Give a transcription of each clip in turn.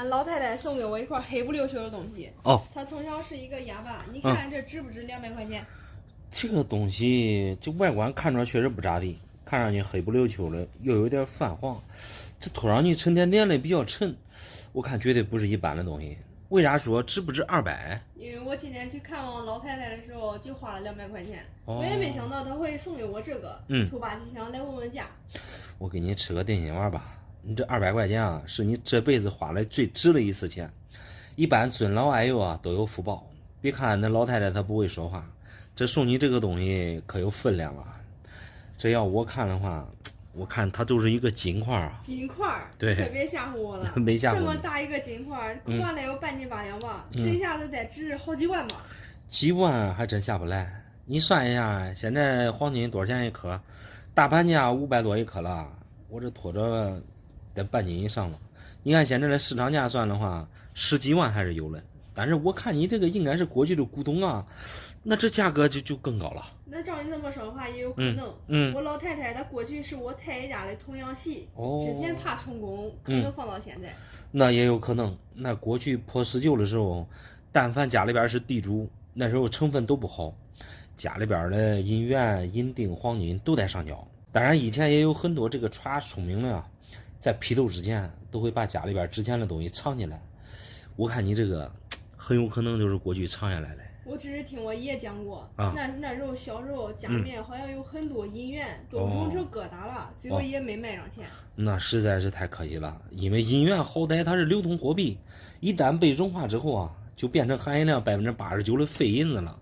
俺老太太送给我一块黑不溜秋的东西。哦，她从小是一个哑巴，你看这值不值200块钱？这个东西这外观看着确实不咋地，看上去黑不溜秋的，又有点泛黄，这拖上去沉甸甸的比较沉，我看绝对不是一般的东西。为啥说值不值200？因为我今天去看望老太太的时候就花了200块钱，我也没想到她会送给我这个。突发奇想来问问价。我给你吃个定心丸吧，你这200块钱啊，是你这辈子花的最值的一次钱。一般尊老爱幼啊都有福报，别看那老太太她不会说话，这送你这个东西可有分量了。这要我看的话，我看它就是一个金块啊。金块？对，可别吓唬我了。没吓唬你。这么大一个金块，恐怕得有半斤8两吧？这一下子得值好几万吧？几万还真下不来。你算一下，现在黄金多少钱一颗？大盘价500多一颗了，我这拖着得半斤以上了。你看现在的市场价算的话，10几万还是有的。但是我看你这个应该是过去的古董啊，那这价格就更高了。那照你这么说的话，也有可能。我老太太她过去是我太爷家的童养媳，之前怕充公，可能放到现在。那也有可能。那过去破四旧的时候，但凡家里边是地主，那时候成分都不好，家里边的银元、银锭、黄金都得上交。当然，以前也有很多这个耍聪明的啊，在批斗之前都会把家里边值钱的东西藏起来。我看你这个很有可能就是过去藏下来的。我只是听我爷讲过，那时候小时候家里面好像有很多银元都融成疙瘩了，最后也没卖上钱。那实在是太可惜了，因为银元好歹它是流通货币，一旦被融化之后啊，就变成含银量89%的废银子了。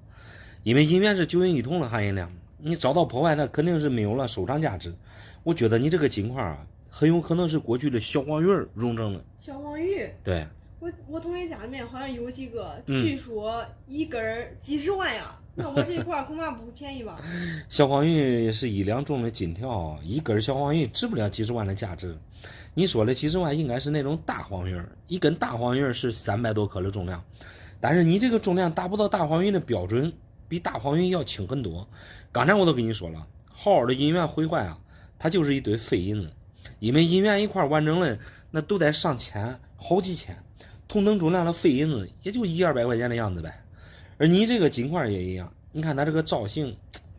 因为银元是9银1铜的含银量，你遭到破坏，那肯定是没有了收藏价值。我觉得你这个金块啊，很有可能是过去的小黄鱼融成的。小黄鱼？对。我同学家里面好像有几个，据说一根几十万呀。那我这一块恐怕不便宜吧？小黄鱼是1两重的金条，一根小黄鱼值不了几十万的价值。你说的几十万应该是那种大黄鱼，一根大黄鱼是300多克的重量，但是你这个重量达不到大黄鱼的标准，比大黄鱼要轻很多。刚才我都跟你说了，好好的银元毁坏啊，它就是一堆废银子，因为银元一块完整的那都得上千好几千。同等重量的废银子也就100-200块钱的样子呗，而你这个金块也一样，你看它这个造型，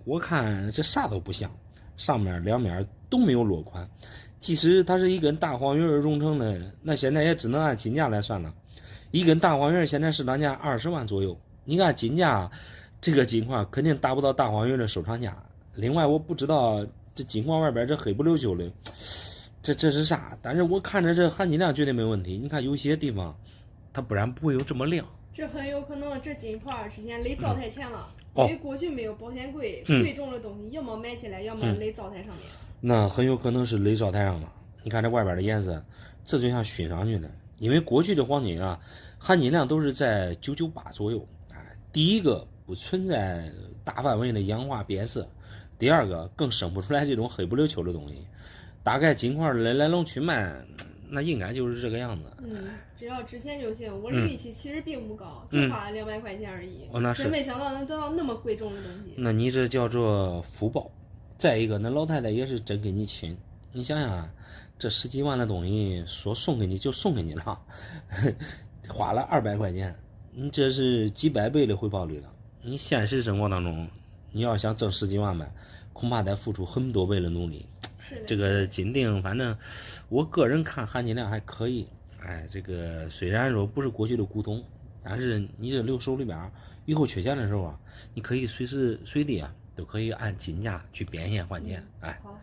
我看这啥都不像，上面两面都没有落款，即使它是一根大黄鱼融成的，那现在也只能按金价来算了，一根大黄鱼现在市场价20万左右，你看金价，这个金块肯定达不到大黄鱼的收藏价。另外我不知道这金块外边这黑不溜秋的这是啥，但是我看着这含金量绝对没问题。你看有些地方它不然不会有这么亮，这很有可能这金块之前垒灶台前了，因为过去没有保险柜，贵重的东西要么埋起来，要么垒灶台上面。那很有可能是垒灶台上了。你看这外边的颜色，这就像熏上去了。因为过去的黄金啊，含金量都是在998左右。第一个不存在大范围的氧化变色，第二个更生不出来这种黑不溜秋的东西。大概金块来龙去脉，那应该就是这个样子。只要值钱就行。我的预期其实并不高，就花了200块钱而已。那是。真没想到能得到那么贵重的东西。那你这叫做福报。再一个，那老太太也是真给你亲。你想想啊，这10几万的东西说送给你就送给你了，花了200块钱，你这是几百倍的回报率了。你现实生活当中，你要想挣10几万呗，恐怕得付出很多倍的努力。这个金锭，反正我个人看含金量还可以。这个虽然说不是过去的古董，但是你这留手里边，以后缺钱的时候啊，你可以随时随地啊都可以按金价去变现换钱。好，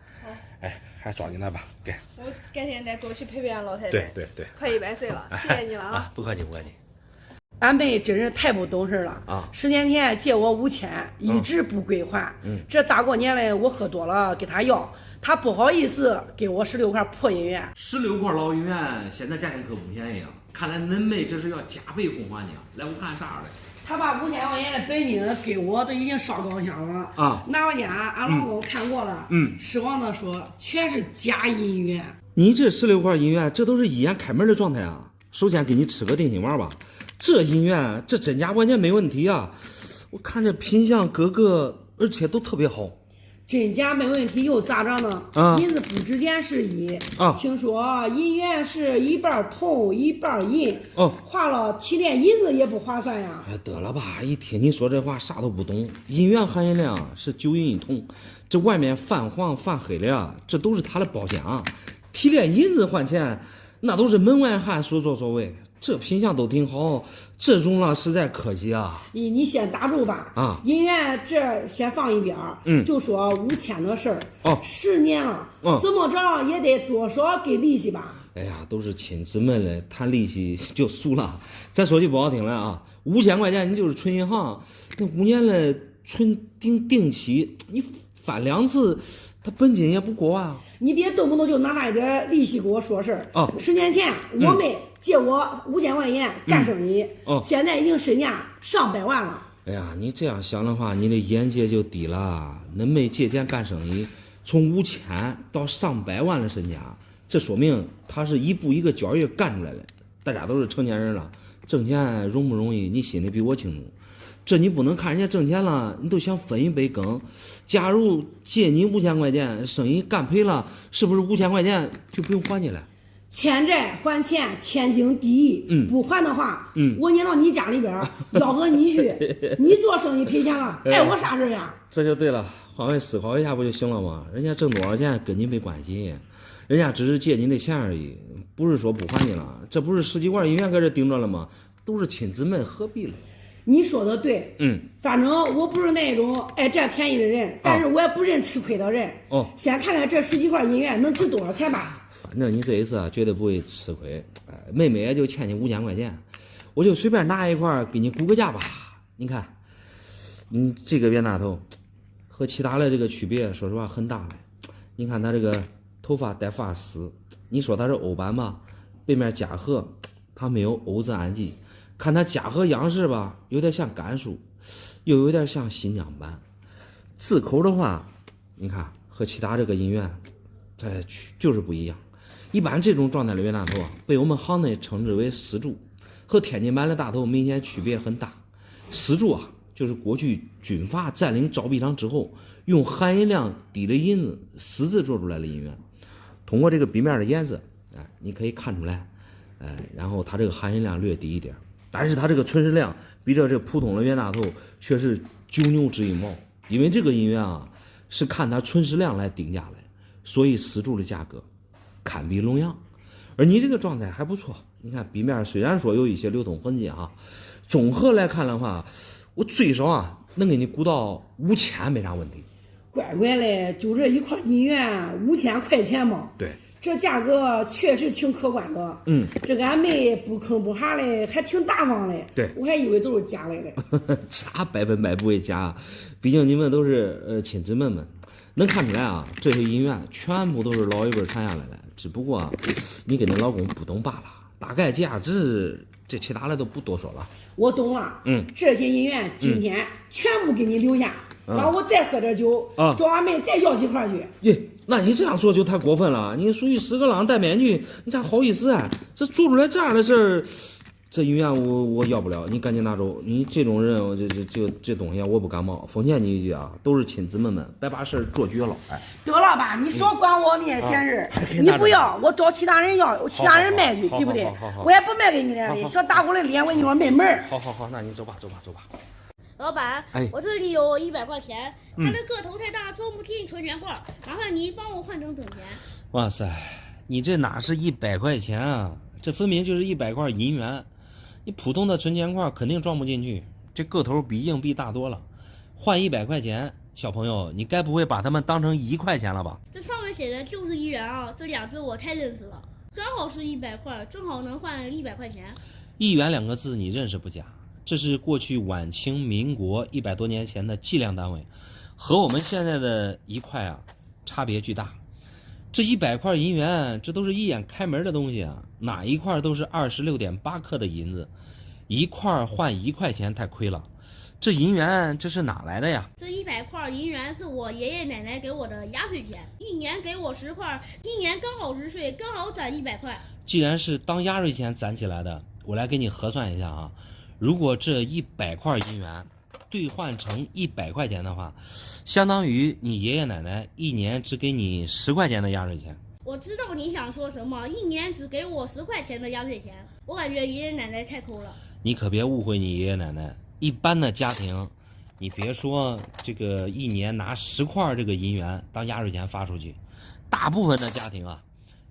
还抓紧来吧，给我改天再多去陪陪俺老太太。对，快100岁了，谢谢你了啊！不客气。俺妹真是太不懂事了啊！10年前借我5000，一直不归还。这大过年的我喝多了给他要，他不好意思给我16块破银元。16块老银元，现在价钱可不便宜啊！看来恁妹这是要加倍奉还你啊！来，我看啥的。他把5000块钱的本金给我都已经烧高香了啊！拿回家，俺老公看过了，失望的说全是假银元。你这16块银元，这都是一眼开门的状态啊！首先给你吃个定心丸吧。这银元这真假完全没问题啊！我看这品相各个，而且都特别好。真假没问题，又咋着呢？银子不值钱是一。听说银元是一半铜一半银。花了提炼银子也不划算呀。得了吧，一听你说这话啥都不懂。银元含银量是9银1铜，这外面泛黄泛黑的呀，这都是它的包浆。提炼银子换钱，那都是门外汉所作所为。这品相都挺好，这种了实在可惜啊！你先打住吧。银元这先放一边儿。就说5000的事儿。10年了。怎么着也得多少给利息吧？哎呀，都是亲姊妹了，谈利息就俗了。再说句不好听了啊，5000块钱你就是存银行，那5年了存定期，你翻2次，他本金也不过啊。你别动不动就拿那一点利息给我说事儿。10年前我妹借我5000块钱干生意，现在已经身价上百万了。哎呀，你这样想的话，你的眼界就低了。恁妹借钱干生意，从5000到上百万的身价，这说明他是一步一个脚印干出来的。大家都是成年人了，挣钱容不容易，你心里比我清楚。这你不能看人家挣钱了，你都想分一杯羹。假如借你5000块钱，生意干赔了，是不是5000块钱就不用还你了？欠债还钱，天经地义。不还的话，我撵到你家里边吆喝你去。你做生意赔钱了，碍我啥事呀？这就对了，换位思考一下不就行了吗？人家挣多少钱跟你没关系，人家只是借你的钱而已，不是说不还你了。这不是10几块银元搁这盯着了吗？都是亲姊妹，何必了？你说的对。反正我不是那种爱占便宜的人，但是我也不认吃亏的人。先看看这10几块银元能值多少钱吧。反正你这一次绝对不会吃亏。妹妹也就欠你5000块钱，我就随便拿一块给你估个价吧。你看，这个冤大头和其他的这个区别，说实话很大的。你看他这个头发带发丝，你说他是欧版吧，背面夹克，它没有欧字暗记。看它夹克样式吧，有点像甘肃，又有点像新疆版。字口的话，你看和其他这个银元，这就是不一样。一般这种状态的冤大头被我们行内称之为丝柱，和天津版的大头明显区别很大。丝柱就是过去军阀占领昭披场之后，用含银量低的银子私自做出来的银元。通过这个笔面的颜色，你可以看出来，然后它这个含银量略低一点。但是它这个存世量比这普通的冤大头却是9牛之1毛，因为这个银元是看它存世量来定价来，所以丝柱的价格堪比龙阳。而你这个状态还不错，你看笔面虽然说有一些流通痕迹综合来看的话，我最少能给你估到5000没啥问题。乖乖嘞，就这一块银元5000块钱嘛。对。这价格确实挺可观的。这俺妹不吭不哈的，还挺大方的。对，我还以为都是假来的。假100%不会假，毕竟你们都是亲姊妹们，能看出来这些银元全部都是老一辈传下来的，只不过你跟你老公不懂罢了。大概价值，这其他的都不多说了。我懂了。这些银元今天全部给你留下，然后我再喝点酒，找俺妹再要几块去。耶，那你这样说就太过分了，你属于死个狼戴面具，你咋好意思这做出来这样的事儿，这银元我要不了，你赶紧拿走。你这种人，我这东西我不感冒。奉劝你一句都是亲姊妹们，别把事儿做绝了。得了吧，你少管我那些闲事。你不要，我找其他人要，其他人卖去，对不对？我也不卖给你了，想打过来脸我你说没门儿。好，那你走吧。老板，我这里有100块钱，它的个头太大，装不进存钱罐，麻烦你帮我换成等钱。哇塞，你这哪是100块钱啊？这分明就是100块银元。你普通的存钱罐肯定装不进去，这个头比硬币大多了。换100块钱，小朋友，你该不会把它们当成1块钱了吧？这上面写的就是1元这2字我太认识了，刚好是100块，正好能换100块钱。1元2个字你认识不假？这是过去晚清民国100多年前的计量单位，和我们现在的1块差别巨大。这100块银元，这都是一眼开门的东西哪一块都是26.8克的银子，1块换1块钱太亏了。这银元这是哪来的呀？这100块银元是我爷爷奶奶给我的压岁钱，1年给我10块，今年刚好10岁，刚好攒100块。既然是当压岁钱攒起来的，我来给你核算一下如果这100块银元兑换成100块钱的话，相当于你爷爷奶奶一年只给你10块钱的压岁钱。我知道你想说什么，一年只给我10块钱的压岁钱，我感觉爷爷奶奶太抠了。你可别误会你爷爷奶奶，一般的家庭，你别说这个一年拿10块这个银元当压岁钱发出去，大部分的家庭啊，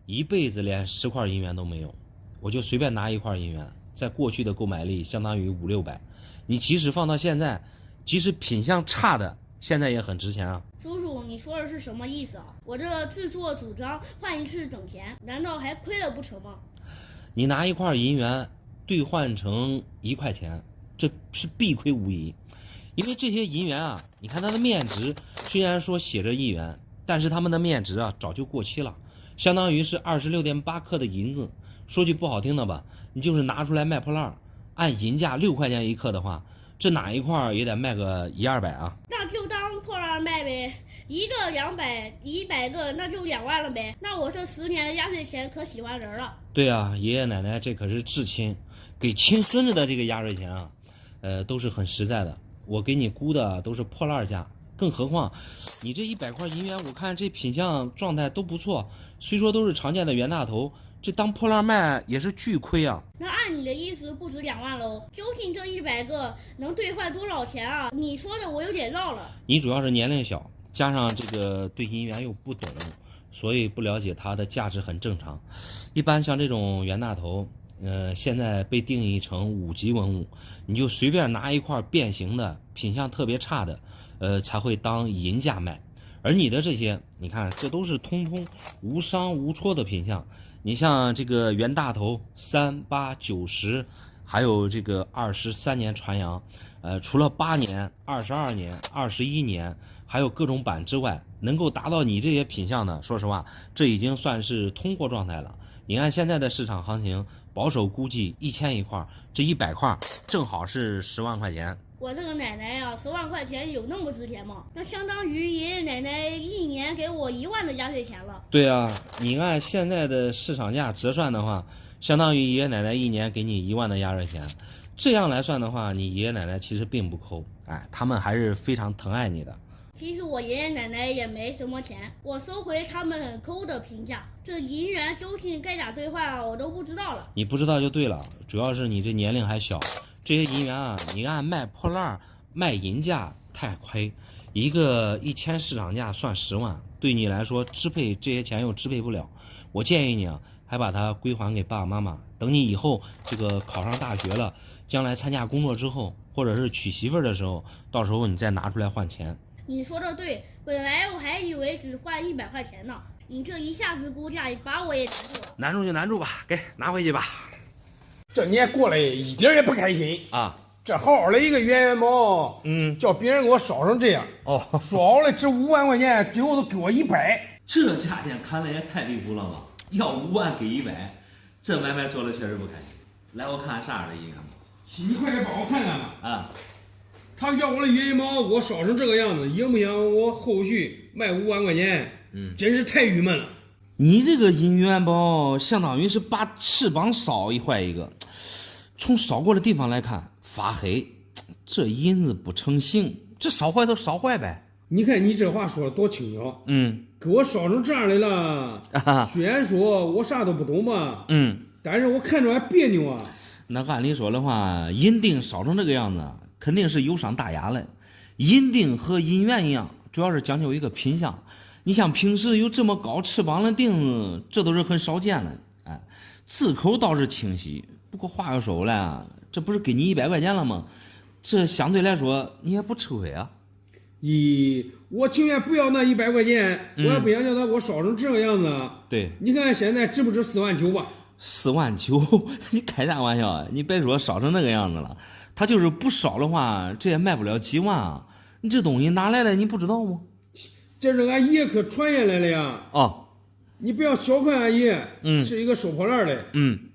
一辈子连10块银元都没有。我就随便拿1块银元，在过去的购买力相当于500-600，你即使放到现在，即使品相差的，现在也很值钱啊。叔叔，你说的是什么意思啊？我这自作主张换一次整钱，难道还亏了不成吗？你拿1块银元兑换成1块钱，这是必亏无疑。因为这些银元啊，你看它的面值虽然说写着1元，但是它们的面值啊早就过期了，相当于是26.8克的银子。说句不好听的吧，你就是拿出来卖破烂，按银价6块钱1克的话，这哪一块也得卖个100-200啊。那就当破烂卖呗，一个200，100个那就2万了呗。那我这10年的压岁钱可喜欢人了。对啊，爷爷奶奶这可是至亲，给亲孙子的这个压岁钱啊，都是很实在的。我给你估的都是破烂价，更何况你这100块银元，我看这品相状态都不错，虽说都是常见的袁大头，这当破烂卖也是巨亏啊。那按你的意思不止2万喽？究竟这100个能兑换多少钱啊？你说的我有点绕了。你主要是年龄小，加上这个对银元又不懂，所以不了解它的价值很正常。一般像这种袁大头，现在被定义成5级文物，你就随便拿一块变形的，品相特别差的，才会当银价卖。而你的这些，你看这都是通通无伤无戳的品相。你像这个袁大头3、8、9、10，还有这个23年传阳，除了8年、22年、21年，还有各种版之外，能够达到你这些品相的，说实话，这已经算是通货状态了。你按现在的市场行情，保守估计1000一块，这100块正好是10万块钱。我这个奶奶呀，10万块钱有那么值钱吗？那相当于爷爷奶奶一年给我1万的压岁钱了。对啊，你按现在的市场价折算的话，相当于爷爷奶奶一年给你1万的压岁钱。这样来算的话，你爷爷奶奶其实并不抠，他们还是非常疼爱你的。其实我爷爷奶奶也没什么钱，我收回他们很抠的评价。这银元究竟该咋兑换，我都不知道了。你不知道就对了，主要是你这年龄还小，这些银元啊，你按卖破烂卖银价太亏，一个1000市场价算10万，对你来说支配这些钱又支配不了。我建议你啊，还把它归还给爸爸妈妈，等你以后这个考上大学了，将来参加工作之后，或者是娶媳妇儿的时候，到时候你再拿出来换钱。你说的对，本来我还以为只换100块钱呢，你这一下子估价把我也难住了。难住就难住吧，给拿回去吧。这年过来一点也不开心啊！这好好的一个圆元宝，叫别人给我烧成这样。说好了值5万块钱，最后都给我100，这价钱看来也太离谱了吧？要5万给100，这买卖做的确实不开心。来，我看看啥样的银元宝。你快点帮我看看吧。啊！他叫我的圆元宝给我烧成这个样子，影不影响我后续卖5万块钱？真是太郁闷了。你这个银元宝相当于是把翅膀烧一坏一个，从烧过的地方来看发黑，这银子不成形，这烧坏都烧坏呗。你看你这话说的多轻巧，给我烧成这样来了。虽然说我啥都不懂吧，但是我看着还别扭啊。那按理说的话，银锭烧成这个样子，肯定是有伤大雅了。银锭和银元一样，主要是讲究一个品相。你像平时有这么高翅膀的锭子，这都是很少见的。字口倒是清晰，不过话又说回来啊，这不是给你100块钱了吗？这相对来说你也不吃亏啊。我情愿不要那100块钱，我也不想叫他给我烧成这个样子。对，你看现在值不值4万9吧？4万9，你开啥玩笑啊？你别说烧成那个样子了，他就是不烧的话，这也卖不了几万啊。你这东西哪来的？你不知道吗？这是俺爷可传下来的呀。你不要小看俺爷，是一个收破烂的，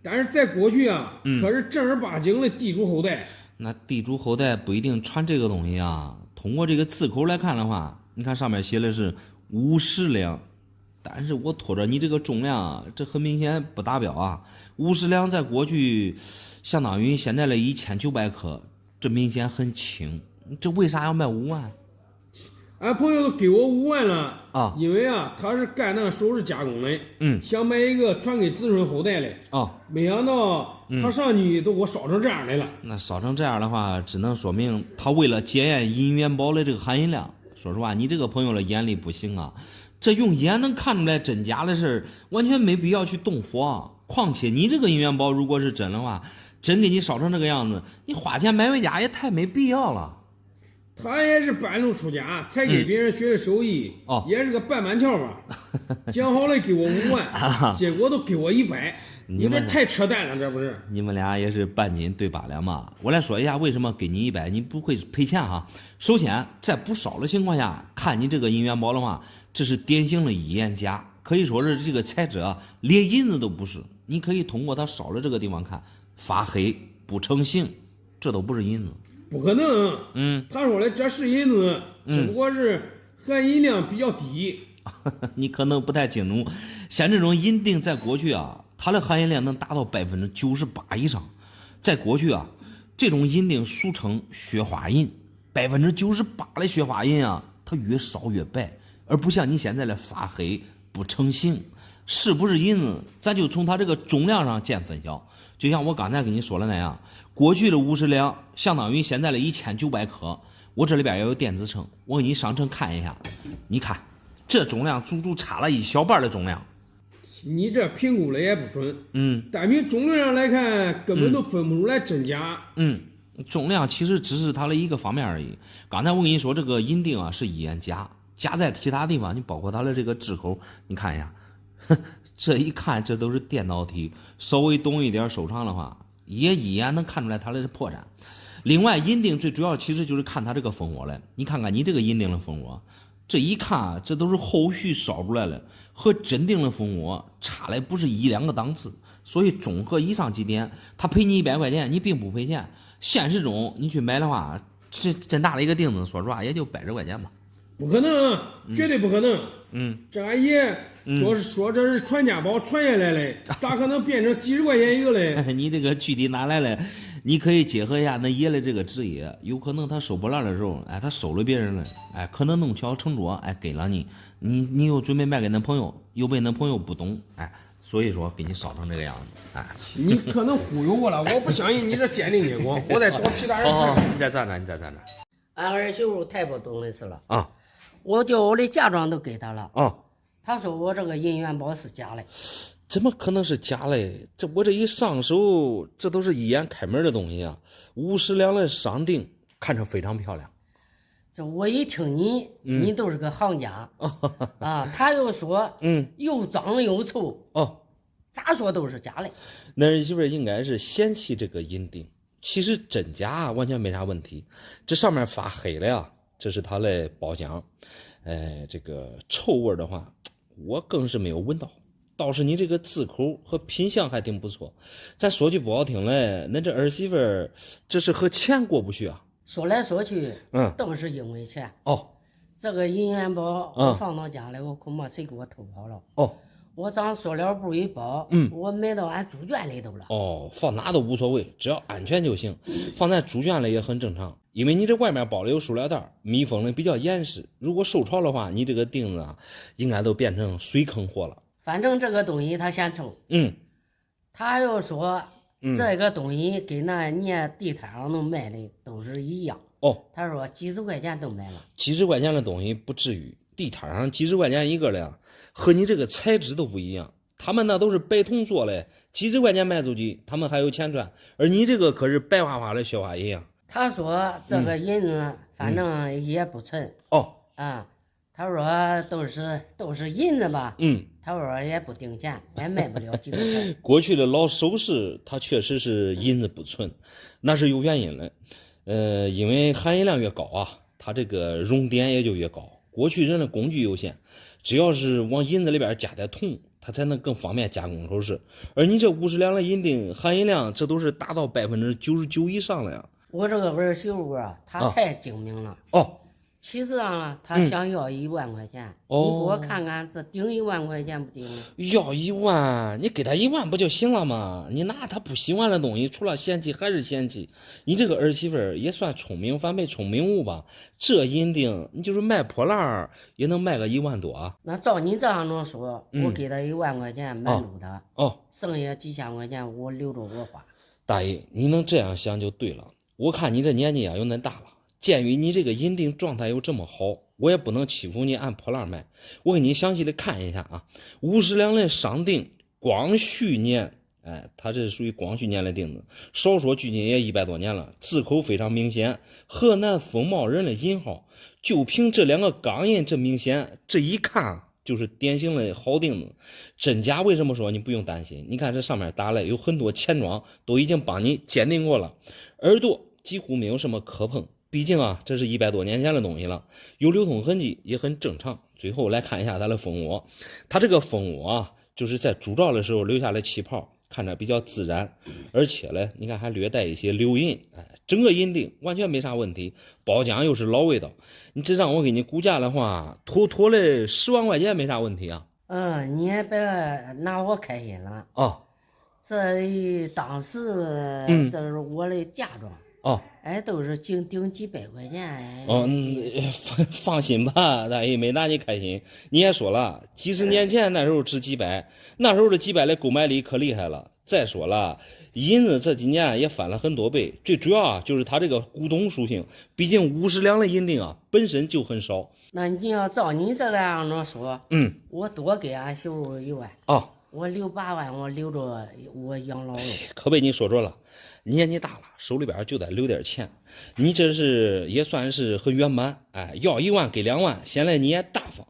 但是在过去啊，可是正儿八经的地主后代。那地主后代不一定传这个东西啊。通过这个字口来看的话，你看上面写的是50两，但是我拖着你这个重量啊，这很明显不达标啊。50两在过去相当于现在的1900克，这明显很轻。这为啥要卖5万？俺朋友都给我5万了啊，因为啊，他是干那个首饰加工的，想买一个传给子孙后代的啊，没想到他上去都给我烧成这样的了。那烧成这样的话，只能说明他为了检验银元宝的这个含银量。说实话，你这个朋友的眼力不行啊，这用眼能看出来真假的事，完全没必要去动火。况且你这个银元宝如果是真的话，真给你烧成这个样子，你花钱买回家也太没必要了。他也是半路出家，才给别人学的手艺，也是个半板桥吧。讲好了给我5万，结果都给我100，你这太扯淡了，这不是？你们俩也是半斤对8两嘛。我来说一下为什么给你100，你不会赔钱哈。首先，在不烧的情况下，看你这个银元宝的话，这是典型的一眼假，可以说是这个材质啊，连银子都不是。你可以通过它烧的这个地方看，发黑不成形，这都不是银子。不可能，他说的这是银子，只不过是含银量比较低。你可能不太清楚，像这种银锭在过去啊，它的含银量能达到98%以上。在过去啊，这种银锭俗称雪花银，98%的雪花银啊，它越烧越白，而不像你现在的发黑不成形。是不是银子，咱就从它这个重量上见分晓。就像我刚才跟你说的那样，过去的50两相当于现在的1900克。我这里边也有电子秤，我给你上秤看一下。你看，这重量足足差了1小半的重量。你这评估的也不准。单凭重量上来看，根本都分不出来真假。重量其实只是它的一个方面而已。刚才我跟你说，这个银锭啊是一眼假，假在其他地方，你包括它的这个支口，你看一下。这一看，这都是电脑题，稍微懂一点收藏的话，也一眼能看出来它的破绽。另外，银锭最主要其实就是看它这个蜂窝了。你看看你这个银锭的蜂窝，这一看，这都是后续烧出来的，和真锭的蜂窝差的不是1-2个档次。所以综合以上几点，他赔你100块钱，你并不赔钱。现实中你去买的话，这真大的一个锭子，说实话也就100块钱吧。不可能，绝对不可能。这俺爷说这是传家宝传下来的，咋可能变成几十块钱一个嘞？你这个具体拿来了，你可以结合一下那爷的这个职业，有可能他收破烂的时候，他收了别人了，可能弄巧成拙，给了你，你又准备卖给那朋友，又被那朋友不懂，所以说给你烧成这个样子，你可能忽悠我了，我不相信你这鉴定结果，我再找其他人看。你再站着，你再站着。俺儿媳妇太不懂的事了啊！我叫我的嫁妆都给她了啊！她说我这个银元宝是假的，怎么可能是假嘞？我这一上手，这都是一眼开门的东西啊！50两的上锭，看着非常漂亮。这我一听你都是个行家啊！他又说又脏又臭咋说都是假的。那儿媳妇应该是嫌弃这个银锭，其实真假完全没啥问题。这上面发黑了呀，这是它的包浆。这个臭味的话，我更是没有闻到。倒是你这个字口和品相还挺不错。咱说句不好听嘞，那这儿媳妇这是和钱过不去啊？说来说去，都是因为钱。这个银元宝我放到家里，我恐怕谁给我偷跑了。我当塑料布一包，我埋到俺猪圈里头了。放哪都无所谓，只要安全就行。放在猪圈里也很正常，因为你这外面包的有塑料袋，密封的比较严实。如果受潮的话，你这个锭子啊，应该都变成水坑货了。反正这个东西他嫌臭，他又说这个东西跟那你地摊上能卖的都是一样。他说几十块钱都卖了。几十块钱的东西不至于，地摊上几十块钱一个的，和你这个材质都不一样。他们那都是白铜做的，几十块钱卖出去，他们还有钱赚。而你这个可是白花花的雪花银啊。他说这个银子反正也不纯。他说都是银子吧。他说也不定钱，也卖不了几多钱。过去的老首饰，它确实是银子不纯，那是有原因的。因为含银量越高啊，它这个熔点也就越高。过去人的工具有限，只要是往银子里边加点铜，它才能更方便加工首饰。而你这50两的银锭含银量，这都是达到99%以上了呀。我这个儿媳妇啊，她太精明了。其实啊，他想要1万块钱，你给我看看这顶1万块钱不顶？要1万，你给他1万不就行了吗？你拿他不喜欢的东西，除了嫌弃还是嫌弃。你这个儿媳妇也算聪明反被聪明误吧？这银锭你就是卖破烂也能卖个1万多。那照你这样能说，我给他1万块钱满足他，剩下几千块钱我留着我花。大爷，你能这样想就对了。我看你这年纪啊又恁大了。鉴于你这个银锭状态又这么好，我也不能欺负你按破烂卖。我给你详细的看一下啊，50两的商定，光绪年，它这是属于光绪年的锭子，少说距今也100多年了，字口非常明显，河南风貌人的印号，就凭这2个钢印这明显，这一看就是典型的好锭子。真假为什么说你不用担心？你看这上面打了有很多钱庄都已经帮你鉴定过了，耳朵几乎没有什么磕碰。毕竟啊，这是100多年前的东西了，有流通痕迹也很正常。最后来看一下它的蜂窝，它这个蜂窝啊，就是在铸造的时候留下的气泡，看着比较自然，而且呢，你看还略带一些流银，整个银锭完全没啥问题，包浆又是老味道。你这让我给你估价的话，妥妥的10万块钱没啥问题啊。你也别拿我开心了这当时这是我的嫁妆。都是顶几百块钱。放心吧，大爷没拿你开心。你也说了，几十年前那时候值几百，那时候的几百的购买力可厉害了。再说了，银子这几年也翻了很多倍，最主要就是它这个古董属性，毕竟50两的银锭啊，本身就很少。那你要照你这个样子说，我多给俺媳妇1万，我留8万，我留着我养老了。可被你说着了。年纪大了，手里边就得留点钱，你这是也算是很圆满。要1万给2万，显得你也大方。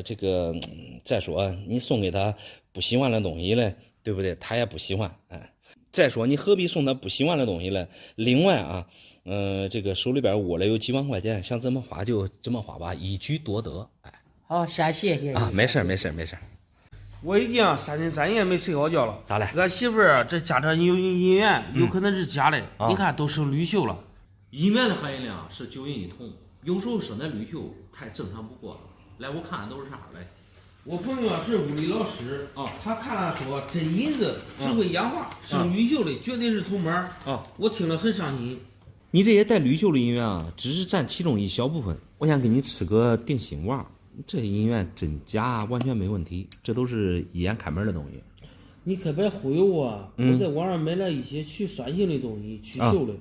这个再说你送给他不喜欢的东西嘞，对不对？他也不喜欢。再说你何必送他不喜欢的东西嘞？另外啊，这个手里边握了有几万块钱，想怎么花就怎么花吧，一举多得。好，谢谢啊，没事。我已经3天3夜没睡好觉了。咋了？俺媳妇儿这家这银元有可能是假的，你看都生铝锈了。银元的含银量是9银1铜，有时候生的铝锈太正常不过了。来，我看看都是啥来。我朋友是物理老师他看了说真银子只会氧化，生铝锈的绝对是铜板我听了很伤心。你这些带铝锈的银元啊，只是占其中一小部分。我想给你吃个定心丸。这银元真假完全没问题，这都是一眼开门的东西。你可别忽悠我我在网上买了一些去酸性的东西，去锈的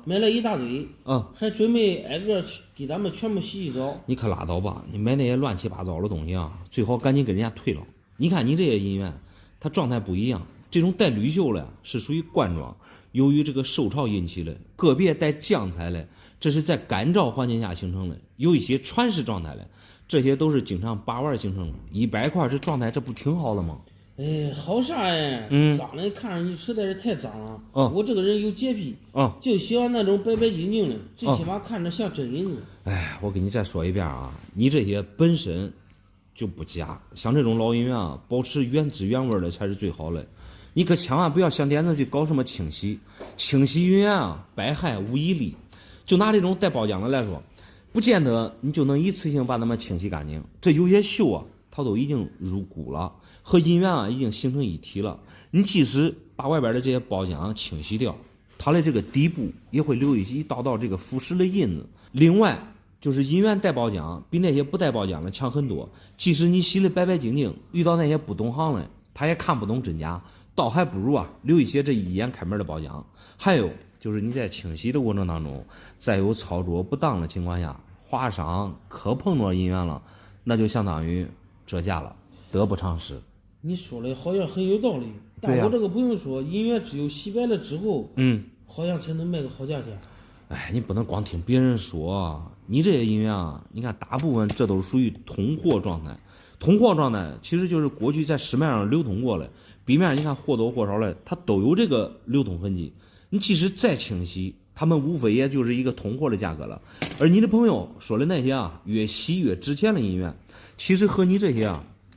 买了一大堆还准备挨个给咱们全部洗一澡。你可拉倒吧，你买那些乱七八糟的东西啊，最好赶紧给人家退了。你看你这些银元，它状态不一样，这种带铝锈的是属于罐装，由于这个受潮引起的；个别带浆彩的，这是在干燥环境下形成的；有一些传世状态的。这些都是经常把玩形成的，100块这状态，这不挺好的吗？好啥呀？脏的看上去实在是太脏了。我这个人有洁癖就喜欢那种白白净净的，最起码看着像真银子。我给你再说一遍啊，你这些本身就不假，像这种老银元啊，保持原汁原味的才是最好的。你可千万不要像点子去搞什么清洗银元啊，百害无一利。就拿这种带包浆的来说。不见得你就能一次性把它们清洗干净，这有些锈啊，它都已经入骨了，和银元啊已经形成一体了。你即使把外边的这些包浆清洗掉，它的这个底部也会留一道道这个腐蚀的印子。另外就是银元带包浆比那些不带包浆的强很多，即使你洗的白白净净，遇到那些不懂行的，他也看不懂真假，倒还不如留一些这一眼开门的包浆。还有就是你在清洗的过程当中，在有操作不当的情况下，划伤磕碰着银元了，那就相当于折价了，得不偿失。你说的好像很有道理，但我这个朋友说，银元只有洗白了之后，好像才能卖个好价钱。你不能光听别人说，你这些银元啊，你看大部分这都是属于通货状态。通货状态其实就是过去在市面上流通过的，笔面你看或多或少的，它都有这个流通痕迹。你即使再清晰，他们无非也就是一个通货的价格了。而你的朋友说的那些越稀越值钱的银元，其实和你这些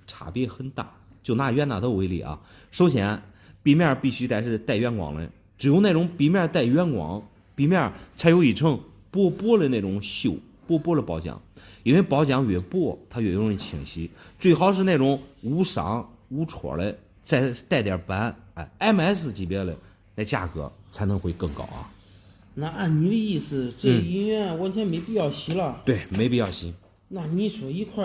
差别很大。就拿袁大头为例首先笔面必须得是带原光的，只有那种笔面带原光，笔面才有一层薄薄的那种锈，薄的包浆，因为包浆越薄，它越容易清洗。最好是那种无伤无戳的，再带点斑，MS 级别的，那价格才能会更高啊。那按你的意思，这银元完全没必要洗了。对，没必要洗。那你说一块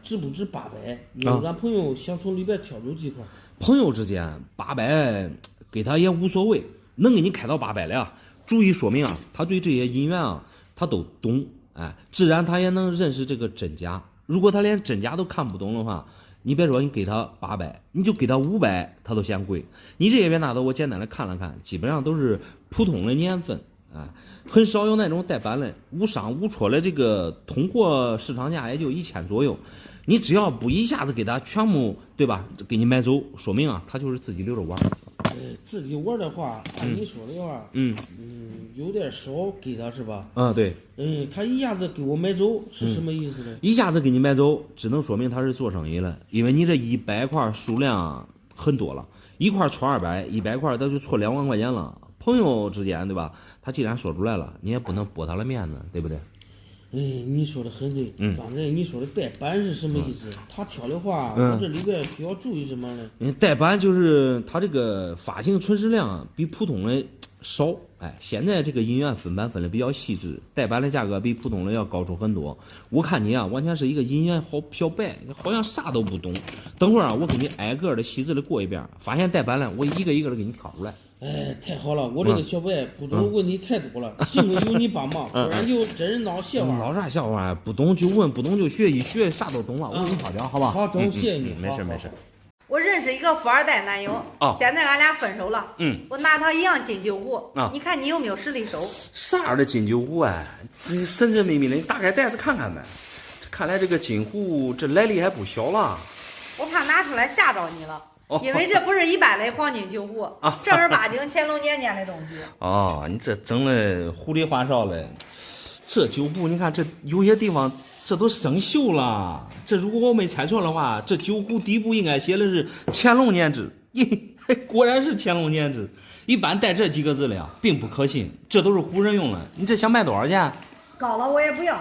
值不值800？因为俺朋友想从里边挑走几块。朋友之间800给他也无所谓，能给你开到800的啊。注意说明啊，他对这些银元啊，他都懂，自然他也能认识这个真假。如果他连真假都看不懂的话，你别说你给他800，你就给他500，他都嫌贵。你这边拿的我简单的看了看，基本上都是普通的年份。很少有那种带斑的无伤无戳的，这个通货市场价也就1000左右。你只要不一下子给他全部，对吧？给你买走，说明啊，他就是自己留着玩。自己玩的话，按你说的话，有点少给他是吧？对。他一下子给我买走是什么意思呢？一下子给你买走，只能说明他是做生意了，因为你这100块数量很多了，一块戳200，100块他就戳2万块钱了。朋友之间，对吧？他既然说出来了，你也不能驳他的面子，对不对？你说的很对。刚才你说的带斑是什么意思？他挑的话，我这里边需要注意什么呢？带斑就是他这个发行存世量比普通的少。现在这个银元分斑分的比较细致，带斑的价格比普通的要高出很多。我看你啊，完全是一个银元小白，好像啥都不懂。等会儿啊，我给你挨个的细致的过一遍，发现带斑了，我一个一个的给你挑出来。太好了，我这个小白不懂问题太多了，幸亏有你帮忙，不然就真是闹笑话。闹啥笑话？不懂就问，不懂就学，一学啥都懂了。我给你夸奖，好吧？好，中，谢谢你。没事。我认识一个富二代男友，现在俺俩分手了。我拿他一样金酒壶，你看你有没有实力收？啥样的金酒壶你神神秘秘的，你打开袋子看看呗。看来这个金壶这来历还不小了。我怕拿出来吓着你了。因为这不是一般的黄金酒壶，正儿八经乾隆年间的东西。你这整的糊里花哨的，这酒壶你看这有些地方这都生锈了。这如果我没猜错的话，这酒壶底部应该写的是乾隆年制。果然是乾隆年制。一般带这几个字的呀，并不可信，这都是唬人用的。你这想卖多少钱？高了我也不要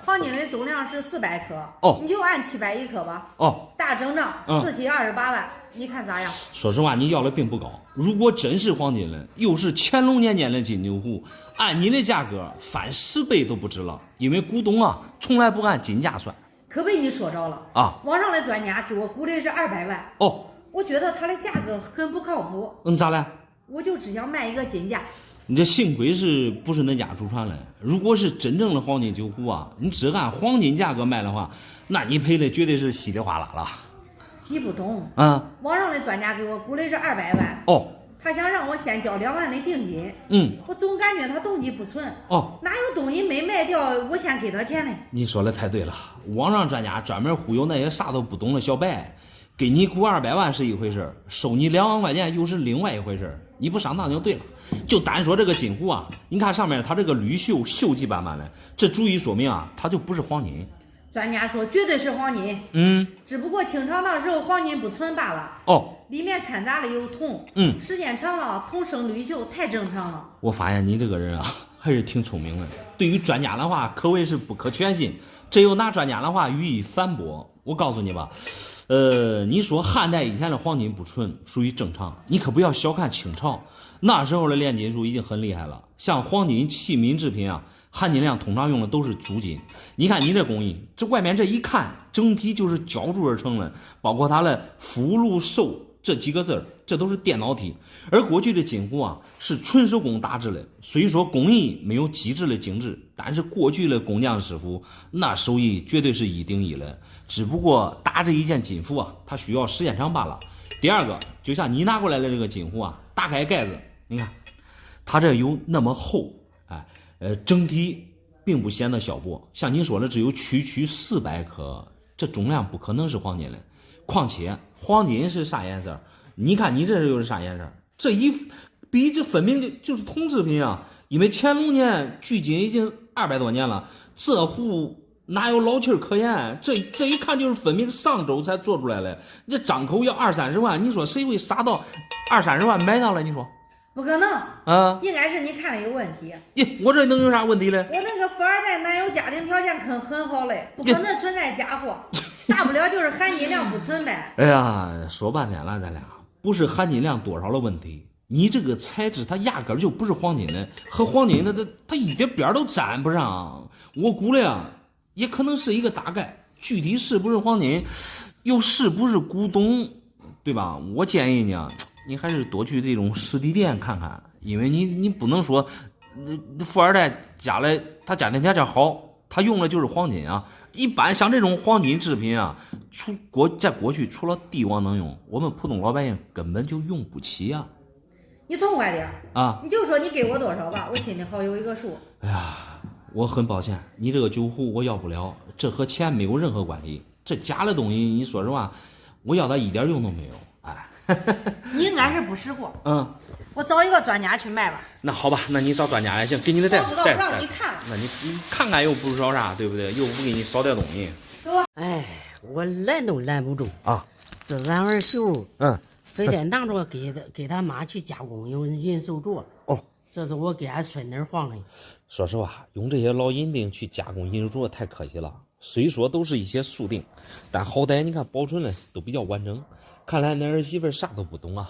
黄金的总量是400克，你就按700一克吧。大整账4期28万，你看咋样？说实话，你要的并不高。如果真是黄金的，又是乾隆年间的金酒壶，按你的价格翻10倍都不止了。因为股东从来不按金价算。可被你说着了网上的专家给我估的是200万。我觉得他的价格很不靠谱。咋了？我就只想卖一个金价。你这幸亏是不是恁家祖传的？如果是真正的黄金酒壶你只按黄金价格卖的话，那你赔的绝对是稀里哗啦了。你不懂网上的专家给我估的是200万。他想让我先交2万的定金。我总感觉他动机不纯。哪有东西没卖掉我先给他钱呢？你说的太对了，网上专家专门忽悠那些啥都不懂的小白，给你估200万是一回事，收你2万块钱又是另外一回事。你不上当就对了。就单说这个金壶你看上面它这个铝锈锈迹斑斑的，这足以说明它就不是黄金。专家说绝对是黄金。只不过清朝那时候黄金不纯罢了。里面掺杂了有铜。时间长了铜生铝锈太正常了。我发现你这个人还是挺聪明的，对于专家的话可谓是不可全信，这又拿专家的话予以反驳。我告诉你吧，你说汉代以前的黄金不纯属于正常，你可不要小看清朝，那时候的炼金术已经很厉害了。像黄金器皿制品含金量通常用的都是足金。你看你这工艺，这外面这一看整体就是浇铸而成的，包括它的福禄寿这几个字这都是电脑体。而过去的金壶是纯手工打制的，虽说工艺没有机制的精致，但是过去的工匠师傅那手艺绝对是1顶1的。只不过打这一件金壶它需要时间长罢了。第二个，就像你拿过来的这个金壶打开盖子，你看它这有那么厚，整体并不显得小薄。像你说的只有区400克，这重量不可能是黄金的。况且黄金是啥颜色？你看你这又是啥颜色？这一比这分明就是铜制品因为乾隆年距今已经200多年了，这壶哪有老气儿可言？这一看就是分明上周才做出来的。这张口要20-30万，你说谁会傻到20-30万买到了？你说不可能啊，应该是你看的有问题。咦，我这能有啥问题嘞？我那个富二代男友家庭条件很好嘞，不可能存在假货，大不了就是含金量不存呗。哎呀，说半天了，咱俩不是含金量多少的问题，你这个材质它压根就不是黄金的，和黄金它一点边都沾不上。我估了呀，也可能是一个大概，具体是不是黄金，又是不是古董，对吧？我建议呢，你还是多去这种实体店看看，因为你不能说，富二代他家庭条件好，他用的就是黄金啊。一般像这种黄金制品啊，在过去除了帝王能用，我们普通老百姓根本就用不起啊。你痛快点啊！你就说你给我多少吧，我心里好有一个数。哎呀，我很抱歉，你这个酒壶我要不了，这和钱没有任何关系。这假的东西，你说实话，我要它一点用都没有。哎，你应该是不识货。嗯，我找一个专家去卖吧。那好吧，那你找专家来行，给你的带。不让你看了。那你看看又不是少啥，对不对？又不给你少点东西。哎，我拦都拦不住啊！这俺儿媳妇，非得拿着给他妈去加工用银手镯。哦，这是我给俺孙女放的。说实话，用这些老银锭去加工银手镯太可惜了。虽说都是一些速定，但好歹你看保存的都比较完整。看来那儿媳妇啥都不懂啊。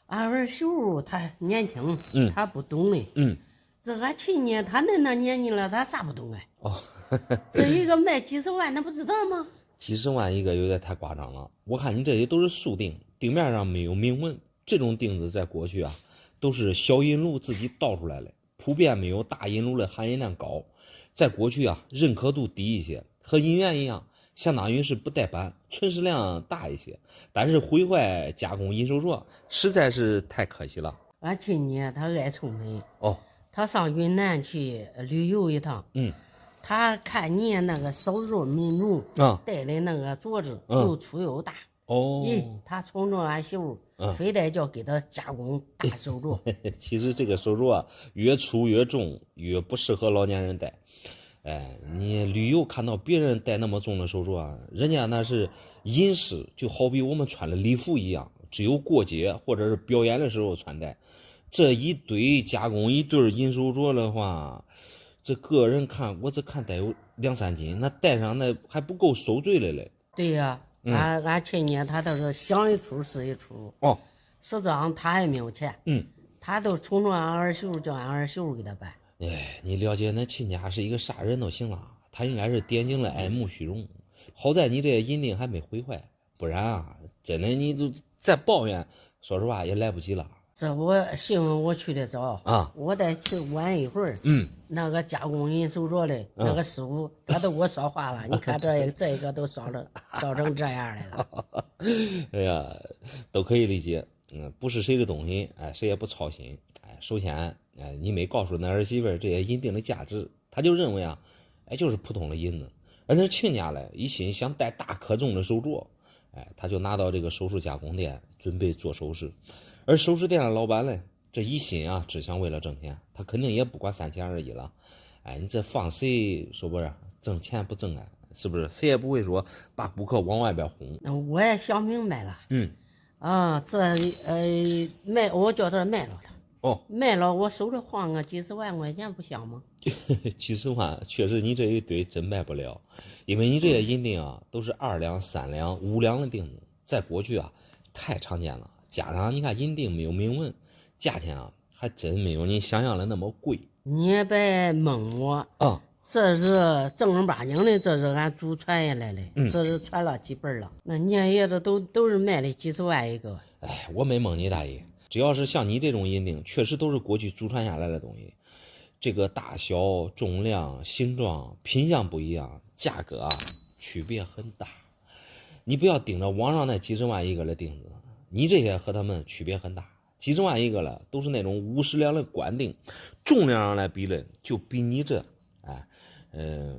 俺儿媳妇她年轻，她不懂的。这俺亲家他那年纪了，他啥不懂哎。哦，这一个卖几十万，他不知道吗？几十万一个有点太夸张了。我看你这些都是素钉，钉面上没有铭文。这种钉子在过去啊，都是小银炉自己倒出来的，普遍没有大银炉的含银量高。在过去啊，认可度低一些，和银元一样，相当于是不带板，存世量大一些。但是毁坏加工银手镯实在是太可惜了。俺亲家他爱臭美哦，他上云南去旅游一趟，他看你那个少数民族戴的那个镯子又粗又大，他冲着俺媳妇，非得叫给他加工大手镯。其实这个手镯啊，越粗越重，越不适合老年人戴。哎，你旅游看到别人戴那么重的手镯啊，人家那是隐士，就好比我们穿的礼服一样，只有过节或者是表演的时候穿戴。这一堆加工一对银手镯的话，这个人看我这看得有2-3斤，那戴上那还不够受罪的嘞。对呀，俺亲家他都是想一出是一出。哦，实际上他还没有钱，他都冲着俺儿媳妇，叫俺儿媳妇给他办。哎，你了解那亲家是一个啥人都行了，他应该是典型的爱慕虚荣。好在你这银锭还没毁坏，不然啊，真的你就再抱怨，说实话也来不及了。这我新闻我去的早啊，我得去晚一会儿。那个加工银手镯的那个师傅，他都给我烧化了。你看这一个都烧成这样来了。哎呀，都可以理解。不是谁的东西，哎，谁也不操心。哎，首先，哎，你没告诉那儿媳妇这些银锭的价值，他就认为啊，哎，就是普通的银子。而那亲家嘞，一心想戴大可重的手镯，哎，他就拿到这个首饰加工店准备做首饰。而首饰店的老板嘞，这一心啊，只想为了挣钱，他肯定也不管3钱而已了。哎，你这放谁说不是挣钱不挣啊？是不是？谁也不会说把顾客往外边轰。那我也想明白了。卖我叫他卖了他。哦，卖了我手里换个几十万块钱不香吗？几十万确实，你这一堆真卖不了，因为你这些银锭啊，都是2两、3两、5两的锭子，在过去啊太常见了。加上你看银锭没有铭文，价钱啊还真没有你想象的那么贵。你也别蒙我啊！这是正儿八经的，这是俺祖传下来的，这是传了几辈了。那年爷子都是卖的几十万一个。哎，我没蒙你大爷，只要是像你这种银锭，确实都是过去祖传下来的东西。这个大小、重量、形状、品相不一样，价格啊区别很大。你不要盯着网上那几十万一个的锭子。你这些和他们区别很大，几十万一个了，都是那种50两的官锭，重量上来比了，就比你这，哎，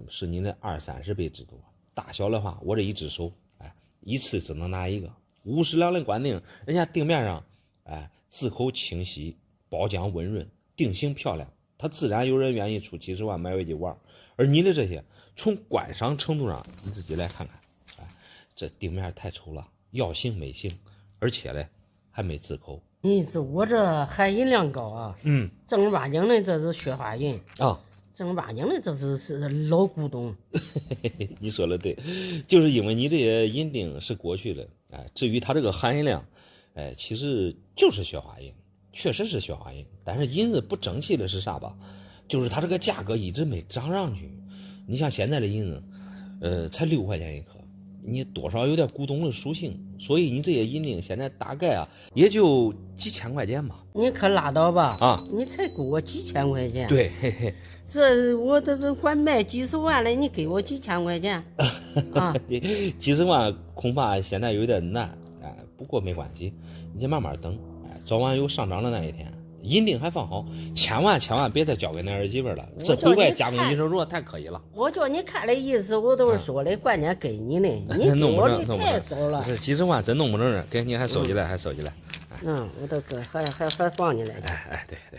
是你的20-30倍之多。大小的话，我这一只手，哎，一次只能拿一个。50两的官锭，人家锭面上，哎，字口清晰，包浆温润，锭形漂亮，它自然有人愿意出几十万买回去玩。而你的这些，从观赏程度上，你自己来看看，哎，这锭面太丑了，要形没形。而且嘞，还没字口，我这含银量高啊。正儿八经的这是雪花银啊，正儿八经的这是老古董。你说的对，就是因为你这些银锭是过去的，哎，至于它这个含银量，哎，其实就是雪花银，确实是雪花银。但是银子不争气的是啥吧？就是它这个价格一直没涨上去。你像现在的银子，才6块钱一颗。你多少有点古董的属性，所以你这些银锭现在大概啊也就几千块钱吧。你可拉倒吧！啊，你才给我几千块钱？对，嘿嘿，这我都管卖几十万了，你给我几千块钱？啊，几十万恐怕现在有点难，哎，不过没关系，你先慢慢等，哎，早晚有上涨的那一天。银锭还放好，千万别再交给那儿媳妇了，这回怪加工银手镯太可以了。我叫你看的意思，我都是说的，关键给你的，你给我的太少了。这几十万真弄不成，给你还收起来，还收起来。我都还放进来。哎，对对。